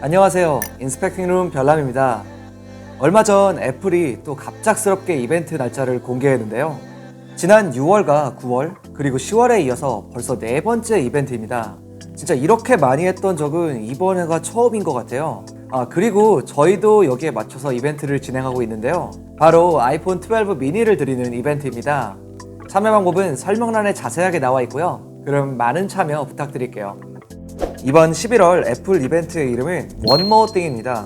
안녕하세요. 인스펙팅룸 별남입니다. 얼마 전 애플이 또 갑작스럽게 이벤트 날짜를 공개했는데요. 지난 6월과 9월 그리고 10월에 이어서 벌써 4번째 이벤트입니다. 진짜 이렇게 많이 했던 적은 이번 해가 처음인 것 같아요. 그리고 저희도 여기에 맞춰서 이벤트를 진행하고 있는데요. 바로 아이폰 12 미니를 드리는 이벤트입니다. 참여 방법은 설명란에 자세하게 나와 있고요. 그럼 많은 참여 부탁드릴게요. 이번 11월 애플 이벤트의 이름은 One More Thing입니다.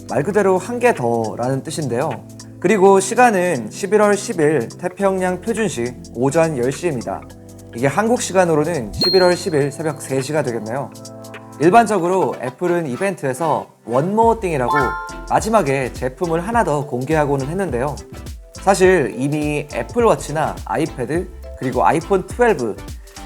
말 그대로 한 개 더 라는 뜻인데요. 그리고 시간은 11월 10일 태평양 표준시 오전 10시입니다. 이게 한국 시간으로는 11월 10일 새벽 3시가 되겠네요. 일반적으로 애플은 이벤트에서 One More Thing이라고 마지막에 제품을 하나 더 공개하고는 했는데요. 사실 이미 애플워치나 아이패드 그리고 아이폰 12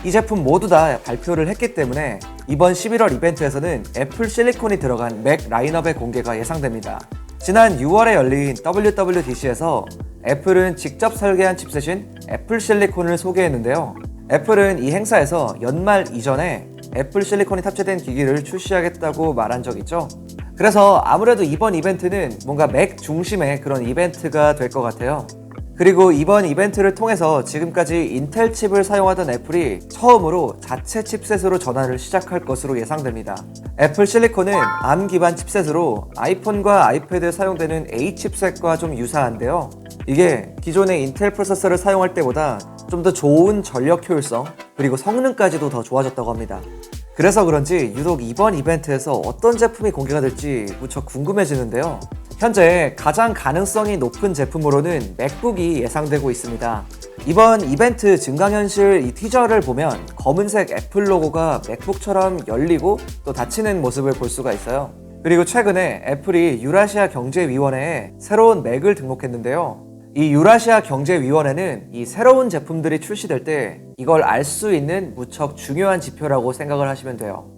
이 제품 모두 다 발표를 했기 때문에 이번 11월 이벤트에서는 애플 실리콘이 들어간 맥 라인업의 공개가 예상됩니다. 지난 6월에 열린 WWDC에서 애플은 직접 설계한 칩셋인 애플 실리콘을 소개했는데요. 애플은 이 행사에서 연말 이전에 애플 실리콘이 탑재된 기기를 출시하겠다고 말한 적 있죠. 그래서 아무래도 이번 이벤트는 뭔가 맥 중심의 그런 이벤트가 될 것 같아요. 그리고 이번 이벤트를 통해서 지금까지 인텔 칩을 사용하던 애플이 처음으로 자체 칩셋으로 전환을 시작할 것으로 예상됩니다. 애플 실리콘은 ARM 기반 칩셋으로 아이폰과 아이패드에 사용되는 A 칩셋과 좀 유사한데요. 이게 기존의 인텔 프로세서를 사용할 때보다 좀 더 좋은 전력 효율성 그리고 성능까지도 더 좋아졌다고 합니다. 그래서 그런지 유독 이번 이벤트에서 어떤 제품이 공개가 될지 무척 궁금해지는데요. 현재 가장 가능성이 높은 제품으로는 맥북이 예상되고 있습니다. 이번 이벤트 증강현실 이 티저를 보면 검은색 애플 로고가 맥북처럼 열리고 또 닫히는 모습을 볼 수가 있어요. 그리고 최근에 애플이 유라시아 경제위원회에 새로운 맥을 등록했는데요. 이 유라시아 경제위원회는 이 새로운 제품들이 출시될 때 이걸 알 수 있는 무척 중요한 지표라고 생각을 하시면 돼요.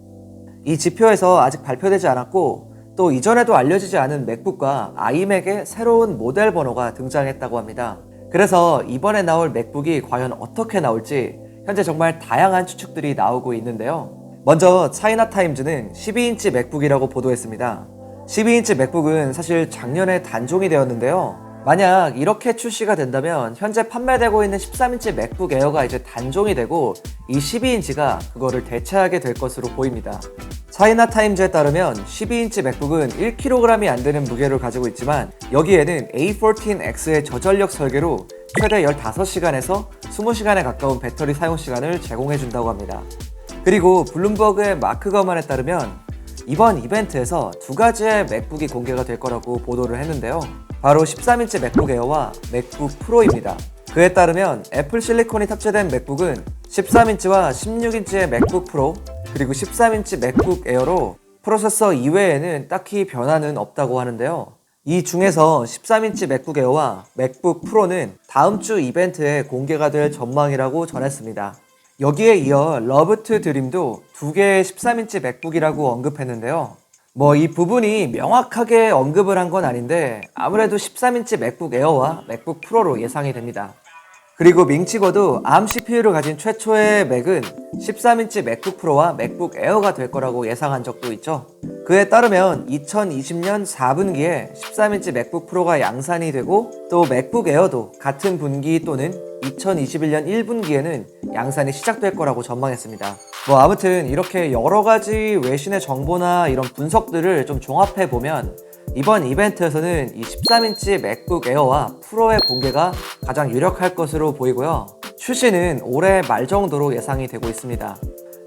이 지표에서 아직 발표되지 않았고 또 이전에도 알려지지 않은 맥북과 아이맥의 새로운 모델 번호가 등장했다고 합니다. 그래서 이번에 나올 맥북이 과연 어떻게 나올지 현재 정말 다양한 추측들이 나오고 있는데요. 먼저 차이나타임즈는 12인치 맥북이라고 보도했습니다. 12인치 맥북은 사실 작년에 단종이 되었는데요. 만약 이렇게 출시가 된다면 현재 판매되고 있는 13인치 맥북 에어가 이제 단종이 되고 이 12인치가 그거를 대체하게 될 것으로 보입니다. 차이나타임즈에 따르면 12인치 맥북은 1kg이 안 되는 무게를 가지고 있지만 여기에는 A14X의 저전력 설계로 최대 15시간에서 20시간에 가까운 배터리 사용 시간을 제공해준다고 합니다. 그리고 블룸버그의 마크 거만에 따르면 이번 이벤트에서 두 가지의 맥북이 공개가 될 거라고 보도를 했는데요. 바로 13인치 맥북 에어와 맥북 프로입니다. 그에 따르면 애플 실리콘이 탑재된 맥북은 13인치와 16인치의 맥북 프로 그리고 13인치 맥북 에어로 프로세서 이외에는 딱히 변화는 없다고 하는데요. 이 중에서 13인치 맥북 에어와 맥북 프로는 다음 주 이벤트에 공개가 될 전망이라고 전했습니다. 여기에 이어 러브 투 드림도 두 개의 13인치 맥북이라고 언급했는데요. 이 부분이 명확하게 언급을 한 건 아닌데 아무래도 13인치 맥북 에어와 맥북 프로로 예상이 됩니다. 그리고 밍치고도 ARM CPU를 가진 최초의 맥은 13인치 맥북 프로와 맥북 에어가 될 거라고 예상한 적도 있죠. 그에 따르면 2020년 4분기에 13인치 맥북 프로가 양산이 되고 또 맥북 에어도 같은 분기 또는 2021년 1분기에는 양산이 시작될 거라고 전망했습니다. 아무튼 이렇게 여러 가지 외신의 정보나 이런 분석들을 좀 종합해 보면 이번 이벤트에서는 이 13인치 맥북 에어와 프로의 공개가 가장 유력할 것으로 보이고요. 출시는 올해 말 정도로 예상이 되고 있습니다.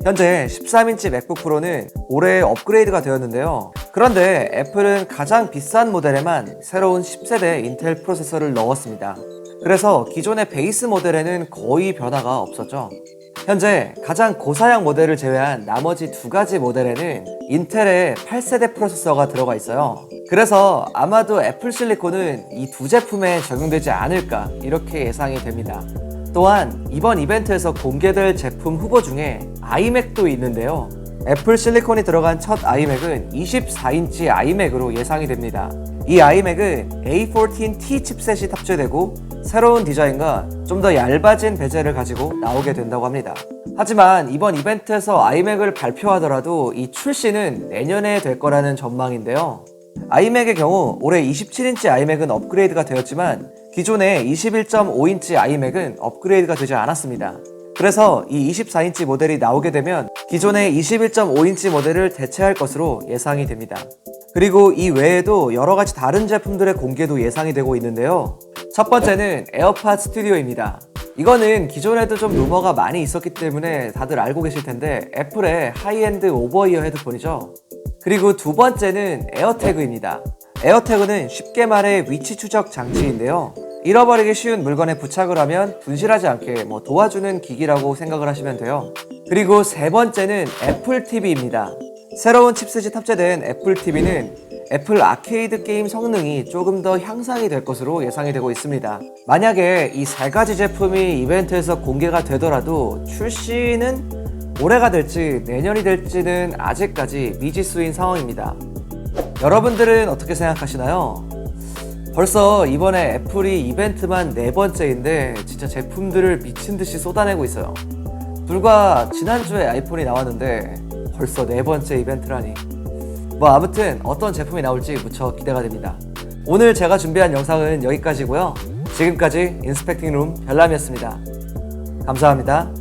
현재 13인치 맥북 프로는 올해 업그레이드가 되었는데요. 그런데 애플은 가장 비싼 모델에만 새로운 10세대 인텔 프로세서를 넣었습니다. 그래서 기존의 베이스 모델에는 거의 변화가 없었죠. 현재 가장 고사양 모델을 제외한 나머지 두 가지 모델에는 인텔의 8세대 프로세서가 들어가 있어요. 그래서 아마도 애플 실리콘은 이 두 제품에 적용되지 않을까 이렇게 예상이 됩니다. 또한 이번 이벤트에서 공개될 제품 후보 중에 아이맥도 있는데요. 애플 실리콘이 들어간 첫 아이맥은 24인치 아이맥으로 예상이 됩니다. 이 아이맥은 A14T 칩셋이 탑재되고 새로운 디자인과 좀 더 얇아진 베젤을 가지고 나오게 된다고 합니다. 하지만 이번 이벤트에서 아이맥을 발표하더라도 이 출시는 내년에 될 거라는 전망인데요. 아이맥의 경우 올해 27인치 아이맥은 업그레이드가 되었지만 기존의 21.5인치 아이맥은 업그레이드가 되지 않았습니다. 그래서 이 24인치 모델이 나오게 되면 기존의 21.5인치 모델을 대체할 것으로 예상이 됩니다. 그리고 이 외에도 여러 가지 다른 제품들의 공개도 예상이 되고 있는데요. 첫 번째는 에어팟 스튜디오입니다. 이거는 기존에도 좀 루머가 많이 있었기 때문에 다들 알고 계실 텐데 애플의 하이엔드 오버이어 헤드폰이죠. 그리고 두 번째는 에어태그입니다. 에어태그는 쉽게 말해 위치 추적 장치인데요. 잃어버리기 쉬운 물건에 부착을 하면 분실하지 않게 도와주는 기기라고 생각을 하시면 돼요. 그리고 세 번째는 애플 TV입니다. 새로운 칩셋이 탑재된 애플 TV는 애플 아케이드 게임 성능이 조금 더 향상이 될 것으로 예상이 되고 있습니다. 만약에 이 세 가지 제품이 이벤트에서 공개가 되더라도 출시는 올해가 될지 내년이 될지는 아직까지 미지수인 상황입니다. 여러분들은 어떻게 생각하시나요? 벌써 이번에 애플이 이벤트만 4번째인데 진짜 제품들을 미친듯이 쏟아내고 있어요. 불과 지난주에 아이폰이 나왔는데 벌써 4번째 이벤트라니. 아무튼 어떤 제품이 나올지 무척 기대가 됩니다. 오늘 제가 준비한 영상은 여기까지고요. 지금까지 인스펙팅룸 별남이었습니다. 감사합니다.